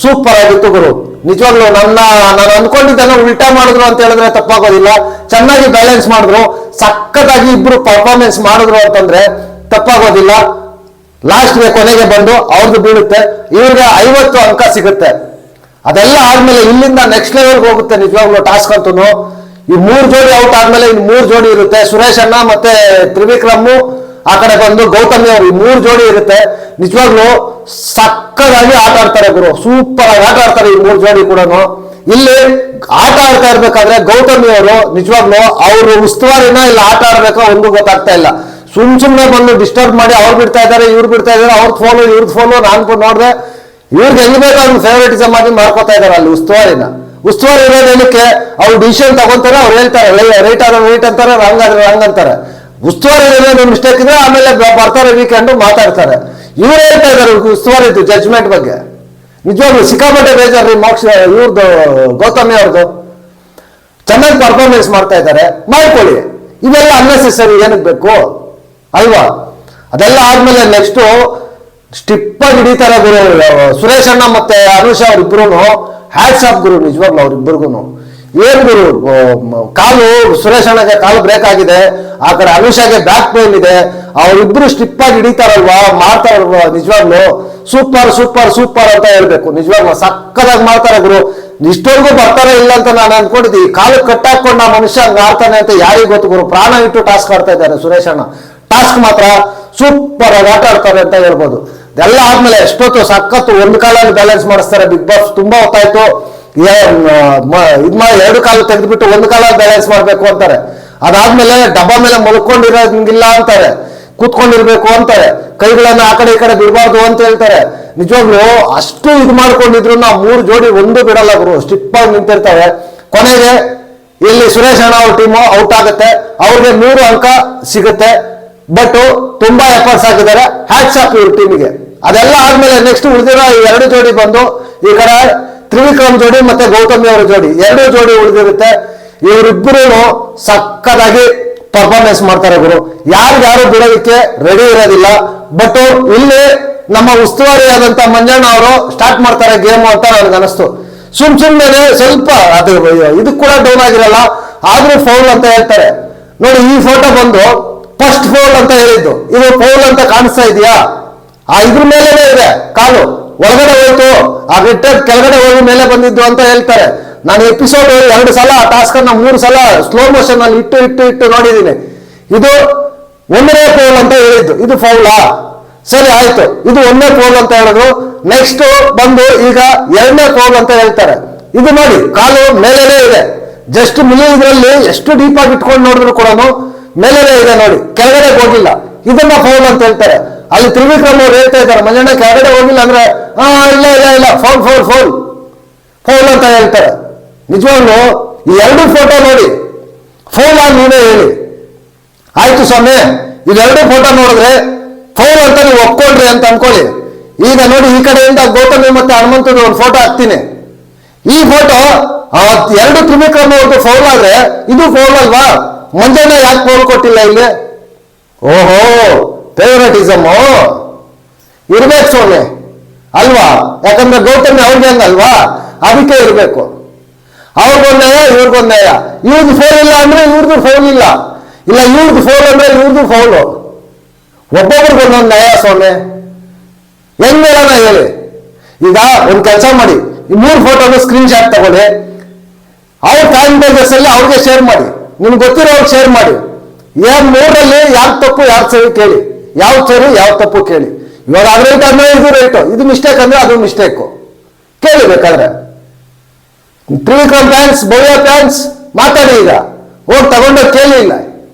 ಸೂಪರ್ ಆಗಿತ್ತು ಗುರು. ನಿಜವಾಗ್ಲೂ ನಾನು ಅನ್ಕೊಂಡಿದ್ದನ್ನ ಉಲ್ಟಾ ಮಾಡಿದ್ರು ಅಂತ ಹೇಳಿದ್ರೆ ತಪ್ಪಾಗೋದಿಲ್ಲ. ಚೆನ್ನಾಗಿ ಬ್ಯಾಲೆನ್ಸ್ ಮಾಡಿದ್ರು, ಸಖತ್ತಾಗಿ ಇಬ್ರು ಪರ್ಫಾರ್ಮೆನ್ಸ್ ಮಾಡಿದ್ರು ಅಂತಂದ್ರೆ ತಪ್ಪಾಗೋದಿಲ್ಲ. ಲಾಸ್ಟ್ಗೆ ಕೊನೆಗೆ ಬಂದು ಅವ್ರದ್ದು ಬೀಳುತ್ತೆ, ಇವ್ರಿಗೆ 50 ಅಂಕ ಸಿಗುತ್ತೆ. ಅದೆಲ್ಲ ಆದ್ಮೇಲೆ ಇಲ್ಲಿಂದ ನೆಕ್ಸ್ಟ್ ಲೆವೆಲ್ಗೆ ಹೋಗುತ್ತೆ ನಿಜವಾಗ್ಲೂ ಟಾಸ್ಕ್ ಅಂತೂ. ಈ 3 ಜೋಡಿ ಔಟ್ ಆದ್ಮೇಲೆ ಇನ್ನು 3 ಜೋಡಿ ಇರುತ್ತೆ. ಸುರೇಶ್ ಅಣ್ಣ ಮತ್ತೆ ತ್ರಿವಿಕ್ರಮ್ ಆ ಕಡೆ ಬಂದು ಗೌತಮಿ ಅವರು, ಈ 3 ಜೋಡಿ ಇರುತ್ತೆ. ನಿಜವಾಗ್ಲೂ ಸಕ್ಕದಾಗಿ ಆಟ ಆಡ್ತಾರೆ ಗುರು, ಸೂಪರ್ ಆಗಿ ಆಟ ಆಡ್ತಾರೆ ಈ 3 ಜೋಡಿ ಕೂಡ. ಇಲ್ಲಿ ಆಟ ಆಡ್ತಾ ಇರ್ಬೇಕಾದ್ರೆ ಗೌತಮಿ ಅವರು ನಿಜವಾಗ್ಲೂ ಅವರು ಉಸ್ತುವಾರಿನ ಇಲ್ಲ ಆಟ ಆಡ್ಬೇಕಾ ಒಂದು ಗೊತ್ತಾಗ್ತಾ ಇಲ್ಲ. ಸುಮ್ನೆ ಬಂದು ಡಿಸ್ಟರ್ಬ್ ಮಾಡಿ ಅವ್ರು ಬಿಡ್ತಾ ಇದ್ದಾರೆ, ಇವ್ರು ಬಿಡ್ತಾ ಇದ್ದಾರೆ, ಅವ್ರದ್ದು ಫೋನು ಇವ್ರದ್ದು ಫೋನು. ನಾನು ನೋಡಿದೆ ಇವ್ರಿಗೆ ಹೆಂಗ್ ಬೇಕಾದ್ರೂ ಫೇವರೇಟಿಸಮ್ ಆಗಿ ಮಾಡ್ಕೋತಾ ಇದಾರೆ ಅಲ್ಲಿ ಉಸ್ತುವಾರಿನ. ಉಸ್ತುವಾರಿ ಇರೋದೇನಕ್ಕೆ ಅವ್ರು ಡಿಸಿಷನ್ ತಗೊಂತಾರೆ, ಅವ್ರು ಹೇಳ್ತಾರೆ ರೈಟ್ ಆದ್ರೆ ರೈಟ್ ಅಂತಾರೆ, ರಾಂಗ್ ಆದ್ರೆ ರಾಂಗ್ ಅಂತಾರೆ. ಉಸ್ತುವಾರಿ ಮಿಸ್ಟೇಕ್ ಇದ್ರೆ ಆಮೇಲೆ ಬರ್ತಾರೆ ವೀಕೆಂಡ್ ಮಾತಾಡ್ತಾರೆ. ಇವ್ರು ಹೇಳ್ತಾ ಇದಾರೆ ಉಸ್ತುವಾರಿ ಜಡ್ಜ್ಮೆಂಟ್ ಬಗ್ಗೆ. ನಿಜವಾಗ್ಲೂ ಸಿಕ್ಕಾಪಟ್ಟೆ ಬೇಜಾರು ಮೋಕ್ಷ ಇವ್ರದ್ದು ಗೌತಮಿ ಅವ್ರದ್ದು. ಚೆನ್ನಾಗಿ ಪರ್ಫಾರ್ಮೆನ್ಸ್ ಮಾಡ್ತಾ ಇದ್ದಾರೆ, ಮಾಡ್ಕೊಳ್ಳಿ. ಇವೆಲ್ಲ ಅನ್ನೆಸೆಸರಿ ಏನಕ್ಕೆ ಬೇಕು ಅಲ್ವಾ? ಅದೆಲ್ಲ ಆದ್ಮೇಲೆ ನೆಕ್ಸ್ಟ್ ಸ್ಟಿಪ್ ಆಗಿ ಹಿಡಿತಾರೆ ಗುರು ಸುರೇಶ್ ಅಣ್ಣ ಮತ್ತೆ ಅನುಷಾ ಅವ್ರಿಬ್ರು. ಹ್ಯಾಟ್ಸ್ ಆಫ್ ಗುರು ನಿಜವಾಗ್ಲು ಅವ್ರಿಬ್ರಿಗೂ. ಏನ್ ಗುರು, ಕಾಲು ಸುರೇಶ್ ಅಣ್ಣಗೆ ಕಾಲು ಬ್ರೇಕ್ ಆಗಿದೆ, ಆ ಕಡೆ ಅನುಷಾಗೆ ಬ್ಯಾಕ್ ಪೇನ್ ಇದೆ, ಅವರಿಬ್ರು ಸ್ಟಿಪ್ ಆಗಿ ಹಿಡಿತಾರಲ್ವಾ, ಮಾಡ್ತಾರಲ್ವಾ, ನಿಜವಾಗ್ಲು ಸೂಪರ್ ಸೂಪರ್ ಸೂಪರ್ ಅಂತ ಹೇಳ್ಬೇಕು. ನಿಜವಾಗ್ಲು ಸಕ್ಕದಾಗಿ ಮಾಡ್ತಾರೆ ಗುರು. ಇಷ್ಟವರೆಗೂ ಬರ್ತಾರೆ ಇಲ್ಲ ಅಂತ ನಾನು ಅನ್ಕೊಂಡಿದ್ದೆ. ಕಾಲು ಕಟ್ಟಾಕೊಂಡು ಆ ಮನುಷ್ಯ ಹಂಗ ಆಡ್ತಾನೆ ಅಂತ ಯಾರಿಗೂ ಗೊತ್ತು ಗುರು. ಪ್ರಾಣ ಇಟ್ಟು ಟಾಸ್ಕ್ ಆಡ್ತಾ ಇದ್ದಾರೆ ಸುರೇಶ್ ಅಣ್ಣ. ಟಾಸ್ಕ್ ಮಾತ್ರ ಸೂಪರ್ ಆಗಿ ಆಟ ಆಡ್ತಾರೆ ಅಂತ ಹೇಳ್ಬೋದು. ಇದೆಲ್ಲ ಆದ್ಮೇಲೆ ಎಷ್ಟೊತ್ತು ಸಖತ್ತು ಒಂದು ಕಾಲಲ್ಲಿ ಬ್ಯಾಲೆನ್ಸ್ ಮಾಡಿಸ್ತಾರೆ ಬಿಗ್ ಬಾಸ್. ತುಂಬಾ ಹೊತ್ತಾಯ್ತು ಎರಡು ಕಾಲು ತೆಗೆದ್ಬಿಟ್ಟು ಒಂದು ಕಾಲಲ್ಲಿ ಬ್ಯಾಲೆನ್ಸ್ ಮಾಡ್ಬೇಕು ಅಂತಾರೆ. ಅದಾದ್ಮೇಲೆ ಡಬ್ಬ ಮೇಲೆ ಮಲ್ಕೊಂಡಿರೋಂಗಿಲ್ಲ ಅಂತಾರೆ, ಕೂತ್ಕೊಂಡಿರ್ಬೇಕು ಅಂತಾರೆ, ಕೈಗಳನ್ನ ಆ ಕಡೆ ಈ ಕಡೆ ಬಿಡಬಾರ್ದು ಅಂತ ಹೇಳ್ತಾರೆ. ನಿಜವಾಗ್ಲು ಅಷ್ಟು ಇದು ಮಾಡ್ಕೊಂಡಿದ್ರು ನಾವು 3 ಜೋಡಿ ಒಂದು ಬಿಡಲ್ಲ ಗುರು, ಸ್ಟಿಪ್ ಆಗಿ ನಿಂತಿರ್ತಾರೆ. ಕೊನೆಗೆ ಇಲ್ಲಿ ಸುರೇಶ್ ಅಣ್ಣ ಅವ್ರ ಟೀಮು ಔಟ್ ಆಗುತ್ತೆ, ಅವ್ರಿಗೆ 100 ಅಂಕ ಸಿಗುತ್ತೆ. ಬಟ್ ತುಂಬಾ ಎಫರ್ಟ್ಸ್ ಹಾಕಿದ್ದಾರೆ, ಹ್ಯಾಟ್ಸ್ ಆಫ್ ಇವ್ರ ಟೀಮಿಗೆ. ಅದೆಲ್ಲ ಆದ್ಮೇಲೆ ನೆಕ್ಸ್ಟ್ ಉಳಿದಿರೋ 2 ಜೋಡಿ ಬಂದು ಈ ಕಡೆ ತ್ರಿವಿಕ್ರಮ್ ಜೋಡಿ ಮತ್ತೆ ಗೌತಮಿ ಅವರ ಜೋಡಿ 2 ಜೋಡಿ ಉಳಿದಿರುತ್ತೆ. ಇವರಿಬ್ಬರು ಸಕ್ಕದಾಗಿ ಪರ್ಫಾರ್ಮೆನ್ಸ್ ಮಾಡ್ತಾರೆ ಗುರು. ಯಾರು ಬಿಡೋದಕ್ಕೆ ರೆಡಿ ಇರೋದಿಲ್ಲ. ಬಟ್ ಇಲ್ಲಿ ನಮ್ಮ ಉಸ್ತುವಾರಿ ಆದಂತ ಮಂಜಣ್ಣ ಅವರು ಸ್ಟಾರ್ಟ್ ಮಾಡ್ತಾರೆ ಗೇಮು ಅಂತ ನನಗೆ ಅನಿಸ್ತು. ಸುಮ್ಮನೆ ಸ್ವಲ್ಪ ಅದು ಇದು ಕೂಡ ಡೌನ್ ಆಗಿರಲ್ಲ, ಆದ್ರೂ ಫೌಲ್ ಅಂತ ಹೇಳ್ತಾರೆ. ನೋಡಿ ಈ ಫೋಟೋ ಬಂದು ಫಸ್ಟ್ ಫೌಲ್ ಅಂತ ಹೇಳಿದ್ದು, ಇದು ಫೌಲ್ ಅಂತ ಕಾಣಿಸ್ತಾ ಇದೆಯಾ? ಇದ್ರ ಮೇಲೇನೆ ಇದೆ, ಕಾಲು ಒಳಗಡೆ ಹೋಯ್ತು, ಆ ರಿಟರ್ನ್ ಕೆಳಗಡೆ ಹೋಗಿ ಮೇಲೆ ಬಂದಿದ್ದು ಅಂತ ಹೇಳ್ತಾರೆ. ನಾನು ಎಪಿಸೋಡ್ 2 ಸಲ ಆ ಟಾಸ್ಕ್ ಅನ್ನ 3 ಸಲ ಸ್ಲೋ ಮೋಷನ್ ಅಲ್ಲಿ ಇಟ್ಟು ನೋಡಿದ್ದೀನಿ. ಇದು 1ನೇ ಫೌಲ್ ಅಂತ ಹೇಳಿದ್ದು, ಇದು ಫೌಲಾ? ಸರಿ ಆಯ್ತು, ಇದು 1ನೇ ಫೌಲ್ ಅಂತ ಹೇಳಿದ್ರು. ನೆಕ್ಸ್ಟ್ ಬಂದು ಈಗ 2ನೇ ಫೌಲ್ ಅಂತ ಹೇಳ್ತಾರೆ. ಇದು ನೋಡಿ ಕಾಲು ಮೇಲೇನೆ ಇದೆ, ಜಸ್ಟ್ ಇದ್ರಲ್ಲಿ ಎಷ್ಟು ಡೀಪ್ ಆಗಿ ಇಟ್ಕೊಂಡು ನೋಡಿದ್ರು ಕೂಡ ಮೇಲೇನೆ ಇದೆ ನೋಡಿ, ಕೆಳಗಡೆ ಹೋಗಿಲ್ಲ. ಇದನ್ನ ಫೌಲ್ ಅಂತ ಹೇಳ್ತಾರೆ. ಅಲ್ಲಿ ತ್ರಿವಿಕ್ರಮ್ ಅವ್ರು ಹೇಳ್ತಾ ಇದ್ದಾರೆ ಮಂಜಣ್ಣ ಕೆಳಗಡೆ ಹೋಗಿಲ್ಲ ಅಂದ್ರೆ ಇಲ್ಲ ಫೌಲ್ ಫೌಲ್ ಫೌಲ್ ಫೌಲ್ ಅಂತ ಹೇಳ್ತಾರೆ. ನಿಜವಾಗ್ಲು ಈ 2 ಫೋಟೋ ನೋಡಿ ಫೌಲ್ ಆಗಿ ನೀವೇ ಹೇಳಿ. ಆಯ್ತು ಸ್ವಾಮಿ, ಇವೆರಡು ಫೋಟೋ ನೋಡಿದ್ರೆ ಫೌಲ್ ಅಂತ ನೀವು ಒಪ್ಕೊಂಡ್ರಿ ಅಂತ ಅನ್ಕೊಳ್ಳಿ. ಈಗ ನೋಡಿ ಈ ಕಡೆಯಿಂದ ಗೌತಮಿ ಮತ್ತೆ ಹನುಮಂತದ ಒಂದು ಫೋಟೋ ಹಾಕ್ತೀನಿ. ಈ ಫೋಟೋ 2 ತ್ರಿವಿಕ್ರಮ್ ಅವ್ರದ್ದು ಫೌಲ್ ಆದ್ರೆ ಇದು ಫೌಲ್ ಅಲ್ವಾ? ಮಂಜಣ್ಣ ಯಾಕೆ ಫೌಲ್ ಕೊಟ್ಟಿಲ್ಲ ಇಲ್ಲಿ? ಓಹೋ, ಫೇವರೇಟಿಸಮ್ ಇರ್ಬೇಕು ಸೋನೆ ಅಲ್ವಾ? ಯಾಕಂದ್ರೆ ಗೌತಮಿ ಅವ್ರಿಗೆ ಹಂಗಲ್ವಾ, ಅದಕ್ಕೆ ಇರ್ಬೇಕು. ಅವ್ರಿಗೊಂದಯ ಇವ್ರಿಗೊಂದಯ. ಇವ್ರದ್ದು ಫೌಲ್ ಇಲ್ಲ ಅಂದ್ರೆ ಇವ್ರದ್ದು ಫೌಲ್ ಇಲ್ಲ, ಇವ್ರದ್ದು ಫೌಲ್ ಅಂದ್ರೆ ಇವ್ರದ್ದು ಫೌಲು. ಒಬ್ಬೊಬ್ರಿಗೊಂದೊಂದು ನಯ ಸೋನೆ. ಹೆಂಗ್ ಹೇಳೋಣ ಹೇಳಿ? ಈಗ ಒಂದು ಕೆಲಸ ಮಾಡಿ, ಈ 3 ಫೋಟೋನು ಸ್ಕ್ರೀನ್ ಶಾಟ್ ತಗೊಳ್ಳಿ, ಅವ್ರ ಫ್ಯಾನ್ ಪೇಜಸ್ ಅಲ್ಲಿ ಅವ್ರಿಗೆ ಶೇರ್ ಮಾಡಿ, ನಿಮ್ಗೆ ಗೊತ್ತಿರೋರ್ಗೆ ಶೇರ್ ಮಾಡಿ. 3ರಲ್ಲಿ ಯಾರು ತಪ್ಪು ಯಾರು ಸರಿ ಕೇಳಿ, ಯಾವ ಸರಿ ಯಾವ ತಪ್ಪು ಕೇಳಿ. ಇವಾಗ ಅದು ರೈಟ್ ಅಂದ್ರೆ ಇದು ರೈಟು, ಇದು ಮಿಸ್ಟೇಕ್ ಅಂದ್ರೆ ಅದು ಮಿಸ್ಟೇಕು ಕೇಳಿ. ಬೇಕಾದ್ರೆ ತ್ರಿವಿಕ್ರಮ್ ಫ್ಯಾನ್ಸ್, ಭವ್ಯ ಫ್ಯಾನ್ಸ್ ಮಾತಾಡಿ, ಈಗ ಹೋಗಿ ತಗೊಂಡೋಗಿ ಕೇಳಿ ಇಲ್ಲ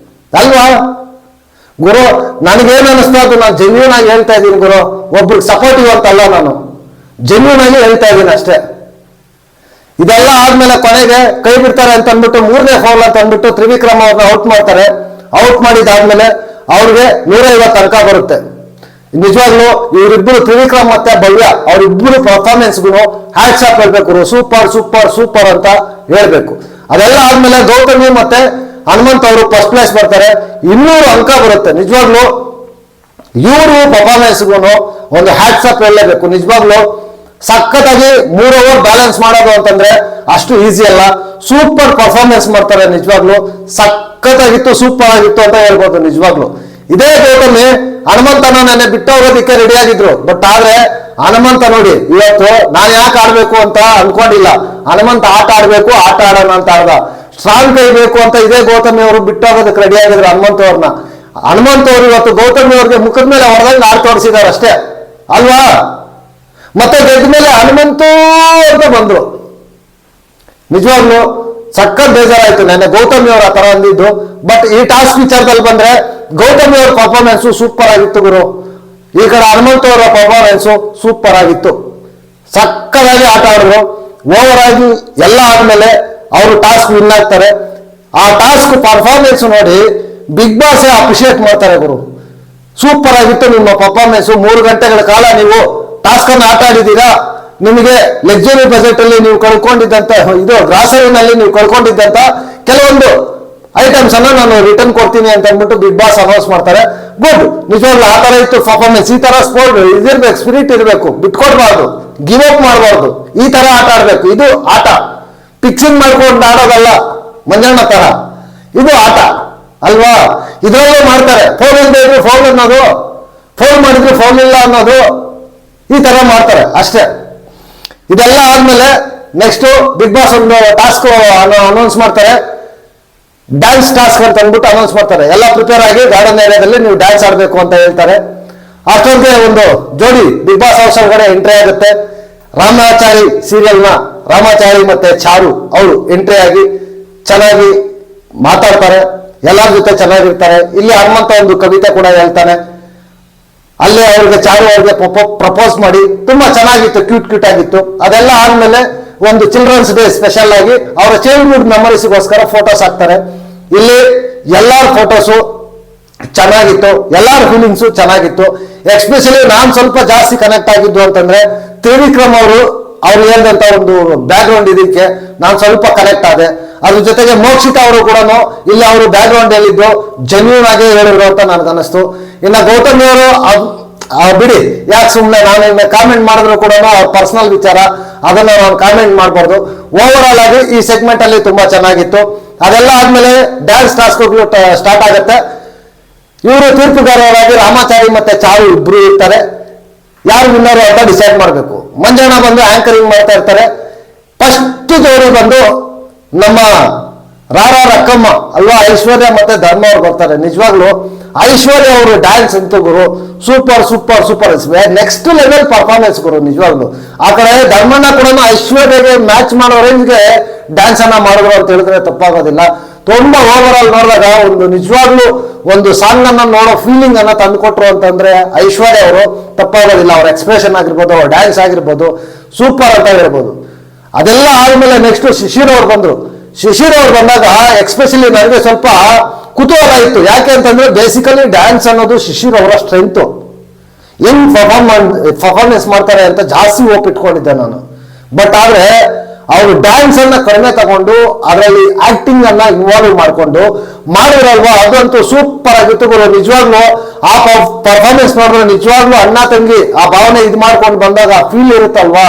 ಅಲ್ವಾ ಗುರು? ನನಗೇನು ಅನಿಸ್ತಾ ಅದು ನಾನು ಜೆನ್ಯೂನ್ ಆಗಿ ಹೇಳ್ತಾ ಇದ್ದೀನಿ ಗುರು, ಒಬ್ರಿಗೆ ಸಪೋರ್ಟಿವ್ ಅಂತಲ್ಲ, ನಾನು ಜೆನ್ಯೂನ್ ಆಗಿ ಹೇಳ್ತಾ ಇದ್ದೀನಿ ಅಷ್ಟೇ. ಇದೆಲ್ಲ ಆದ್ಮೇಲೆ ಕೊನೆಗೆ ಕೈ ಬಿಡ್ತಾರೆ ಅಂತ ಅಂದ್ಬಿಟ್ಟು 3ನೇ ಫೌಲ್ ಅಂತ ಅಂದ್ಬಿಟ್ಟು ತ್ರಿವಿಕ್ರಮ್ ಅವ್ರನ್ನ ಔಟ್ ಮಾಡ್ತಾರೆ. ಔಟ್ ಮಾಡಿದಾದ್ಮೇಲೆ ಅವ್ರಿಗೆ 150 ಅಂಕ ಬರುತ್ತೆ. ನಿಜವಾಗ್ಲು ಇವರಿಬ್ಬರು ತ್ರಿವಿಕ್ರಮ್ ಮತ್ತೆ ಭವ್ಯ ಅವರಿಬ್ಬರು ಪರ್ಫಾರ್ಮೆನ್ಸ್ಗೂ ಹ್ಯಾಟ್ಸ್ ಆಫ್ ಹೇಳ್ಬೇಕು, ಸೂಪರ್ ಸೂಪರ್ ಸೂಪರ್ ಅಂತ ಹೇಳ್ಬೇಕು. ಅದೆಲ್ಲ ಆದ್ಮೇಲೆ ಗೌತಮಿ ಮತ್ತೆ ಹನುಮಂತ್ ಅವರು ಫಸ್ಟ್ ಪ್ಲೇಸ್ ಬರ್ತಾರೆ, 200 ಅಂಕ ಬರುತ್ತೆ. ನಿಜವಾಗ್ಲು ಇವರು ಪರ್ಫಾರ್ಮೆನ್ಸ್ಗೂ ಒಂದು ಹ್ಯಾಟ್ಸ್ ಆಫ್ ಹೇಳಲೇಬೇಕು. ನಿಜವಾಗ್ಲು ಸಖತ್ತಾಗಿ 3 ಓವರ್ ಬ್ಯಾಲೆನ್ಸ್ ಮಾಡೋದು ಅಂತಂದ್ರೆ ಅಷ್ಟು ಈಸಿ ಅಲ್ಲ. ಸೂಪರ್ ಪರ್ಫಾರ್ಮೆನ್ಸ್ ಮಾಡ್ತಾರೆ ನಿಜವಾಗ್ಲು. ಸಖತ್ತಾಗಿತ್ತು, ಸೂಪರ್ ಆಗಿತ್ತು ಅಂತ ಹೇಳ್ಬೋದು ನಿಜವಾಗ್ಲು. ಇದೇ ಗೌತಮಿ ಹನುಮಂತನ ನೆನ್ನೆ ಬಿಟ್ಟು ಹೋಗೋದಕ್ಕೆ ರೆಡಿ ಆಗಿದ್ರು. ಬಟ್ ಆದ್ರೆ ಹನುಮಂತ ನೋಡಿ ಇವತ್ತು ನಾನು ಯಾಕೆ ಆಡ್ಬೇಕು ಅಂತ ಅನ್ಕೊಂಡಿಲ್ಲ. ಹನುಮಂತ ಆಟ ಆಡ್ಬೇಕು, ಆಟ ಆಡೋಣ ಅಂತ ಆಡ್ದ. ಸ್ಟ್ರಾಂಗ್ ಕೈ ಬೇಕು ಅಂತ ಇದೇ ಗೌತಮಿ ಅವರು ಬಿಟ್ಟು ಹೋಗೋದಕ್ಕೆ ರೆಡಿ ಆಗಿದ್ರು ಹನುಮಂತ ಅವ್ರನ್ನ. ಹನುಮಂತ ಅವರು ಇವತ್ತು ಗೌತಮಿ ಅವ್ರಿಗೆ ಮುಖದ ಮೇಲೆ ಹೊಡೆದಂಗೆ ಆಡ್ ತೋರಿಸಿದಾರೆ ಅಷ್ಟೇ ಅಲ್ವಾ. ಮತ್ತೆ ಗೆದ್ದ ಮೇಲೆ ಹನುಮಂತು ಅಂತ ಬಂದ್ರು. ನಿಜವಾಗ್ಲು ಸಖತ್ ಬೇಜಾರಾಯ್ತು ನೆನ್ನೆ ಗೌತಮಿ ಅವ್ರ ಆ ತರ ಅಂದಿದ್ದು. ಬಟ್ ಈ ಟಾಸ್ಕ್ ವಿಚಾರದಲ್ಲಿ ಬಂದ್ರೆ ಗೌತಮಿ ಅವ್ರ ಪರ್ಫಾರ್ಮೆನ್ಸ್ ಸೂಪರ್ ಆಗಿತ್ತು ಗುರು. ಈ ಕಡೆ ಹನುಮಂತ ಅವರ ಪರ್ಫಾರ್ಮೆನ್ಸ್ ಸೂಪರ್ ಆಗಿತ್ತು. ಸಕ್ಕದಾಗಿ ಆಟ ಆಡಿದ್ರು. ಓವರ್ ಆಗಿ ಎಲ್ಲ ಆದ್ಮೇಲೆ ಅವರು ಟಾಸ್ಕ್ ವಿನ್ ಆಗ್ತಾರೆ. ಆ ಟಾಸ್ಕ್ ಪರ್ಫಾರ್ಮೆನ್ಸ್ ನೋಡಿ ಬಿಗ್ ಬಾಸ್ ಅಪ್ರಿಶಿಯೇಟ್ ಮಾಡ್ತಾರೆ ಗುರು. ಸೂಪರ್ ಆಗಿತ್ತು ನಿಮ್ಮ ಪರ್ಫಾರ್ಮೆನ್ಸ್. 3 ಗಂಟೆಗಳ ಕಾಲ ನೀವು ಟಾಸ್ಕ್ ಅನ್ನು ಆಟ ಆಡಿದ್ದೀರಾ. ನಿಮಗೆ ಲಕ್ಸುರಿ ಬಜೆಟ್ ಅಲ್ಲಿ ನೀವು ಕಳ್ಕೊಂಡಿದ್ದಂತ ಇದು ಗ್ರಾಸರಿನಲ್ಲಿ ನೀವು ಕಳ್ಕೊಂಡಿದ್ದಂತ ಕೆಲವೊಂದು ಐಟಮ್ಸ್ ಅನ್ನ ನಾನು ರಿಟರ್ನ್ ಕೊಡ್ತೀನಿ ಅಂತ ಅಂದ್ಬಿಟ್ಟು ಬಿಗ್ ಬಾಸ್ ಅನೌನ್ಸ್ ಮಾಡ್ತಾರೆ. ಗುಡ್. ನಿಜವಾಗ್ಲೂ ಆ ತರ ಇತ್ತು ಪರ್ಫಾರ್ಮೆನ್ಸ್. ಈ ತರ ಸ್ಪೋರ್ಟ್ ಇದಿರ್ಬೇಕು, ಸ್ಪಿರಿಟ್ ಇರಬೇಕು, ಬಿಟ್ಕೊಡ್ಬಾರ್ದು, ಗಿವ್ ಅಪ್ ಮಾಡಬಾರ್ದು. ಈ ತರ ಆಟ ಆಡ್ಬೇಕು. ಇದು ಆಟ, ಫಿಕ್ಸಿಂಗ್ ಮಾಡ್ಕೊಂಡು ಆಡೋದಲ್ಲ ಮಂಜಣ್ಣ ತರ. ಇದು ಆಟ ಅಲ್ವಾ. ಇದ್ರಲ್ಲೇ ಮಾಡ್ತಾರೆ ಫೌಲ್ ಇಲ್ಲದೆ ಇದ್ರು ಫೌಲ್ ಅನ್ನೋದು, ಫೌಲ್ ಮಾಡಿದ್ರು ಫೌಲ್ ಇಲ್ಲ ಅನ್ನೋದು, ಈ ತರ ಮಾಡ್ತಾರೆ ಅಷ್ಟೇ. ಇದೆಲ್ಲ ಆದ್ಮೇಲೆ ನೆಕ್ಸ್ಟ್ ಬಿಗ್ ಬಾಸ್ ಒಂದು ಟಾಸ್ಕ್ ಅನೌನ್ಸ್ ಮಾಡ್ತಾರೆ. ಡ್ಯಾನ್ಸ್ ಟಾಸ್ಕ್ ಅಂತ ಅಂದ್ಬಿಟ್ಟು ಅನೌನ್ಸ್ ಮಾಡ್ತಾರೆ. ಎಲ್ಲ ಪ್ರಿಪೇರ್ ಆಗಿ ಗಾರ್ಡನ್ ಏರಿಯಾದಲ್ಲಿ ನೀವು ಡ್ಯಾನ್ಸ್ ಆಡಬೇಕು ಅಂತ ಹೇಳ್ತಾರೆ. ಅಷ್ಟೊಂದಿಗೆ ಒಂದು ಜೋಡಿ ಬಿಗ್ ಬಾಸ್ ಹೌಸ್ ಒಳಗಡೆ ಎಂಟ್ರಿ ಆಗುತ್ತೆ. ರಾಮಾಚಾರಿ ಸೀರಿಯಲ್ನ ರಾಮಾಚಾರಿ ಮತ್ತೆ ಚಾರು ಅವರು ಎಂಟ್ರಿ ಆಗಿ ಚೆನ್ನಾಗಿ ಮಾತಾಡ್ತಾರೆ, ಎಲ್ಲರ ಜೊತೆ ಚೆನ್ನಾಗಿರ್ತಾರೆ. ಇಲ್ಲಿ ಹನುಮಂತ ಒಂದು ಕವಿತೆ ಕೂಡ ಹೇಳ್ತಾನೆ. ಅಲ್ಲೇ ಅವ್ರಿಗೆ ಚಾರು ಅವ್ರಿಗೆ ಪ್ರಪೋಸ್ ಮಾಡಿ ತುಂಬಾ ಚೆನ್ನಾಗಿತ್ತು, ಕ್ಯೂಟ್ ಆಗಿತ್ತು. ಅದೆಲ್ಲ ಆದ್ಮೇಲೆ ಒಂದು ಚಿಲ್ಡ್ರನ್ಸ್ ಡೇ ಸ್ಪೆಷಲ್ ಆಗಿ ಅವರ ಚೈಲ್ಡ್ಹುಡ್ ಮೆಮೊರೀಸ್ಗೋಸ್ಕರ ಫೋಟೋಸ್ ಹಾಕ್ತಾರೆ. ಇಲ್ಲಿ ಎಲ್ಲಾರ ಫೋಟೋಸು ಚೆನ್ನಾಗಿತ್ತು, ಎಲ್ಲಾರ ಫೀಲಿಂಗ್ಸು ಚೆನ್ನಾಗಿತ್ತು. ಎಸ್ಪೆಷಲಿ ನಾನು ಸ್ವಲ್ಪ ಜಾಸ್ತಿ ಕನೆಕ್ಟ್ ಆಗಿದ್ದು ಅಂತಂದ್ರೆ ತ್ರಿವಿಕ್ರಮ್ ಅವರು ಹೇಳ್ದಂತ ಒಂದು ಬ್ಯಾಕ್ ಗ್ರೌಂಡ್ ಇದಕ್ಕೆ ನಾನು ಸ್ವಲ್ಪ ಕನೆಕ್ಟ್ ಆದೆ. ಅದ್ರ ಜೊತೆಗೆ ಮೋಕ್ಷಿತಾ ಅವರು ಕೂಡ ಇಲ್ಲಿ ಅವರು ಬ್ಯಾಕ್ ಗ್ರೌಂಡ್ ಹೇಳಿದ್ದು ಜೆನ್ಯೂನ್ ಆಗಿ ಹೇಳಿದ್ರು ಅಂತ ನನಗನ್ನಿಸ್ತು. ಇನ್ನು ಗೌತಮಿ ಅವರು ಬಿಡಿ, ಯಾಕೆ ಸುಮ್ಮನೆ ನಾನು ಇನ್ನು ಕಾಮೆಂಟ್ ಮಾಡಿದ್ರು ಕೂಡ ಅವ್ರ ಪರ್ಸನಲ್ ವಿಚಾರ, ಅದನ್ನ ನಾನು ಕಾಮೆಂಟ್ ಮಾಡಬಾರ್ದು. ಓವರ್ ಆಲ್ ಆಗಿ ಈ ಸೆಗ್ಮೆಂಟ್ ಅಲ್ಲಿ ತುಂಬಾ ಚೆನ್ನಾಗಿತ್ತು. ಅದೆಲ್ಲ ಆದ್ಮೇಲೆ ಡ್ಯಾನ್ಸ್ ಟಾಸ್ಕ್ಗಳು ಸ್ಟಾರ್ಟ್ ಆಗುತ್ತೆ. ಇವರು ತೀರ್ಪುಗಾರರಾಗಿ ರಾಮಾಚಾರಿ ಮತ್ತೆ ಚಾರು ಇಬ್ರು ಇರ್ತಾರೆ. ಯಾರು ವಿನ್ನರು ಅಂತ ಡಿಸೈಡ್ ಮಾಡಬೇಕು. ಮಂಜಣ್ಣ ಬಂದು ಆಂಕರಿಂಗ್ ಮಾಡ್ತಾ ಇರ್ತಾರೆ. ಫಸ್ಟ್ ಜೋಡಿ ಬಂದು ನಮ್ಮ ರಕ್ಕಮ್ಮ ಅಲ್ವಾ, ಐಶ್ವರ್ಯ ಮತ್ತೆ ಧರ್ಮ ಅವ್ರು ಬರ್ತಾರೆ. ನಿಜವಾಗ್ಲು ಐಶ್ವರ್ಯ ಅವರು ಡ್ಯಾನ್ಸ್ ಅಂತೂ ಗುರು super super super, next level performance ಗುರು. ನಿಜವಾಗ್ಲು ಆ ಕಡೆ ಧರ್ಮಣ್ಣ ಕೂಡ ಐಶ್ವರ್ಯಗೆ ಮ್ಯಾಚ್ ಮಾಡೋ ರೇಂಜ್ಗೆ ಡ್ಯಾನ್ಸ್ ಅನ್ನ ಮಾಡಿದ್ರು ಅಂತ ಹೇಳಿದ್ರೆ ತಪ್ಪಾಗೋದಿಲ್ಲ. ತುಂಬಾ ಓವರ್ ಆಲ್ ನೋಡಿದಾಗ ಒಂದು ನಿಜವಾಗ್ಲೂ ಒಂದು ಸಾಂಗ್ ಅನ್ನ ನೋಡೋ ಫೀಲಿಂಗ್ ಅನ್ನ ತಂದುಕೊಟ್ರು ಅಂತಂದ್ರೆ ಐಶ್ವರ್ಯ ಅವರು ತಪ್ಪಾಗೋದಿಲ್ಲ. ಅವ್ರ ಎಕ್ಸ್ಪ್ರೆಷನ್ ಆಗಿರ್ಬೋದು, ಅವ್ರ ಡ್ಯಾನ್ಸ್ ಆಗಿರ್ಬೋದು, ಸೂಪರ್ ಅಂತ ಹೇಳ್ಬೋದು. ಅದೆಲ್ಲ ಆದ್ಮೇಲೆ ನೆಕ್ಸ್ಟ್ ಶಿಶಿರ್ ಅವ್ರು ಬಂದ್ರು. ಶಿಶಿರ್ ಅವ್ರು ಬಂದಾಗ ಎಕ್ಸ್ಪೆಷಲಿ ನನಗೆ ಸ್ವಲ್ಪ ಕುತೂಹಲ ಇತ್ತು. ಯಾಕೆ ಅಂತಂದ್ರೆ ಬೇಸಿಕಲಿ ಡ್ಯಾನ್ಸ್ ಅನ್ನೋದು ಶಿಶಿರ್ ಅವರ ಸ್ಟ್ರೆಂತ್. ಹೆಂಗ್ ಪರ್ಫಾರ್ಮೆನ್ಸ್ ಮಾಡ್ತಾರೆ ಅಂತ ಜಾಸ್ತಿ ಹೋಪ್ ಇಟ್ಕೊಂಡಿದ್ದೆ ನಾನು. ಬಟ್ ಆದ್ರೆ ಅವರು ಡ್ಯಾನ್ಸ್ ಅನ್ನ ಕಡಿಮೆ ತಗೊಂಡು ಅದರಲ್ಲಿ ಆಕ್ಟಿಂಗ್ ಅನ್ನ ಇನ್ವಾಲ್ವ್ ಮಾಡ್ಕೊಂಡು ಮಾಡಿರಲ್ವಾ, ಅದಂತೂ ಸೂಪರ್ ಆಗಿತ್ತು ಗುರು. ನಿಜವಾಗ್ಲೂ ಆ ಪರ್ಫಾರ್ಮೆನ್ಸ್ ನೋಡಿದ್ರೆ ನಿಜವಾಗ್ಲೂ ಅಣ್ಣ ತಂಗಿ ಆ ಭಾವನೆ ಇದು ಮಾಡ್ಕೊಂಡು ಬಂದಾಗ ಫೀಲ್ ಇರುತ್ತಲ್ವಾ,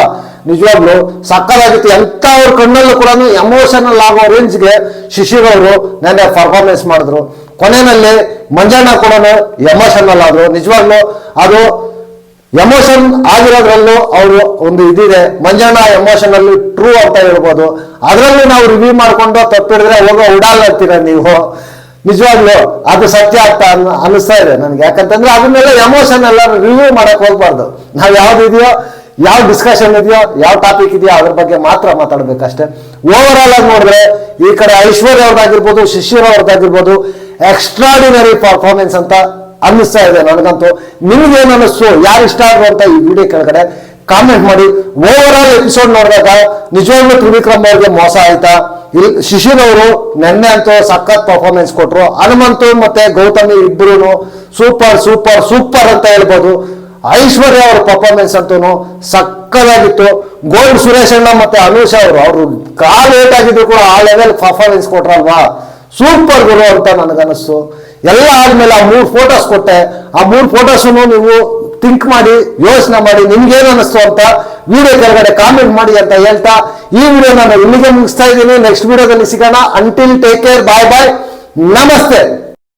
ನಿಜವಾಗ್ಲು ಸಕ್ಕದಾಗಿತ್ತು. ಎಂತ ಅವ್ರ ಕಣ್ಣಲ್ಲೂ ಕೂಡ ಎಮೋಷನಲ್ ಆಗೋ ರೇಂಜ್ಗೆ ಶಿಶಿರ್ ಅವರು ನೆನ್ನೆ ಪರ್ಫಾರ್ಮೆನ್ಸ್ ಮಾಡಿದ್ರು. ಕೊನೆಯಲ್ಲಿ ಮಂಜಣ್ಣ ಕೂಡ ಎಮೋಷನಲ್ ಆದ್ರು. ನಿಜವಾಗ್ಲು ಅದು ಎಮೋಷನ್ ಆಗಿರೋದ್ರಲ್ಲೂ ಅವರು ಒಂದು ಇದಿದೆ. ಮಂಜಣ್ಣ ಎಮೋಷನಲ್ ಟ್ರೂ ಅಂತ ಹೇಳ್ಬೋದು. ಅದರಲ್ಲೂ ನಾವು ರಿವ್ಯೂ ಮಾಡ್ಕೊಂಡು ತಪ್ಪಿಡಿದ್ರೆ ಹೋಗೋ ಉಡಾಲ್ ಅಂತೀರ ನೀವು. ನಿಜವಾಗ್ಲು ಅದು ಸತ್ಯ ಅಂತ ಅನಿಸ್ತಾ ಇದೆ ನನಗೆ. ಯಾಕಂತಂದ್ರೆ ಅದನ್ನೆಲ್ಲ ಎಮೋಷನ್ ಎಲ್ಲ ರಿವ್ಯೂ ಮಾಡಕ್ ಹೋಗ್ಬಾರ್ದು. ನಾವು ಯಾವ್ದಿದೆಯೋ, ಯಾವ ಡಿಸ್ಕಷನ್ ಇದೆಯೋ, ಯಾವ ಟಾಪಿಕ್ ಇದೆಯೋ ಅದ್ರ ಬಗ್ಗೆ ಮಾತ್ರ ಮಾತಾಡ್ಬೇಕಷ್ಟೇ. ಓವರ್ ಆಲ್ ಆಗಿ ನೋಡಿದ್ರೆ ಈ ಕಡೆ ಐಶ್ವರ್ಯ ಅವ್ರದ್ದಾಗಿರ್ಬೋದು, ಶಿಶಿರ್ ಅವ್ರದ್ದಾಗಿರ್ಬೋದು, ಎಕ್ಸ್ಟ್ರಾಡಿನರಿ ಪರ್ಫಾರ್ಮೆನ್ಸ್ ಅಂತ ಅನ್ನಿಸ್ತಾ ಇದೆ ನನಗಂತೂ. ನಿಮ್ಗೇನು ಅನ್ನಿಸ್ತು, ಯಾರು ಇಷ್ಟ ಆದ್ರು ಅಂತ ಈ ವಿಡಿಯೋ ಕೆಳಗಡೆ ಕಾಮೆಂಟ್ ಮಾಡಿ. ಓವರ್ ಆಲ್ ಎಪಿಸೋಡ್ ನೋಡಿದಾಗ ನಿಜವಾಗ್ಲೂ ತ್ರಿವಿಕ್ರಮ್ ಅವ್ರಿಗೆ ಮೋಸ ಆಯ್ತಾ? ಇಲ್ಲಿ ಶಿಶಿರ್ ಅವರು ನೆನ್ನೆ ಅಂತೂ ಸಖತ್ ಪರ್ಫಾರ್ಮೆನ್ಸ್ ಕೊಟ್ರು. ಹನುಮಂತು ಮತ್ತೆ ಗೌತಮಿ ಇಬ್ರು ಸೂಪರ್ ಸೂಪರ್ ಸೂಪರ್ ಅಂತ ಹೇಳ್ಬೋದು. ಐಶ್ವರ್ಯ ಅವ್ರ ಪರ್ಫಾರ್ಮೆನ್ಸ್ ಅಂತೂ ಸಕ್ಕದಾಗಿತ್ತು. ಗೋಲ್ಡ್ ಸುರೇಶ್ ಅಣ್ಣ ಮತ್ತೆ ಅನುಷ್ ಅವರು ಕಾಲ್ ಲೇಟ್ ಆಗಿದ್ರು ಕೂಡ ಆ ಲೆವೆಲ್ ಪರ್ಫಾರ್ಮೆನ್ಸ್ ಕೊಟ್ರಲ್ವಾ, ಸೂಪರ್ ಗುರು ಅಂತ ನನಗನ್ನಿಸ್ತು. ಎಲ್ಲ ಆದ್ಮೇಲೆ ಆ 3 ಫೋಟೋಸ್ ಕೊಟ್ಟೆ. ಆ 3 ಫೋಟೋಸ್ ನೀವು ಥಿಂಕ್ ಮಾಡಿ, ಯೋಚನೆ ಮಾಡಿ, ನಿಮ್ಗೇನು ಅನ್ನಿಸ್ತು ಅಂತ ವಿಡಿಯೋ ಕೆಳಗಡೆ ಕಾಮೆಂಟ್ ಮಾಡಿ ಅಂತ ಹೇಳ್ತಾ ಈ ವಿಡಿಯೋ ನಾನು ಇಲ್ಲಿಗೆ ಮುಗಿಸ್ತಾ ಇದ್ದೀನಿ. ನೆಕ್ಸ್ಟ್ ವಿಡಿಯೋದಲ್ಲಿ ಸಿಗೋಣ. ಅಂಟಿಲ್ ಟೇಕ್ ಕೇರ್, ಬಾಯ್ ಬಾಯ್, ನಮಸ್ತೆ.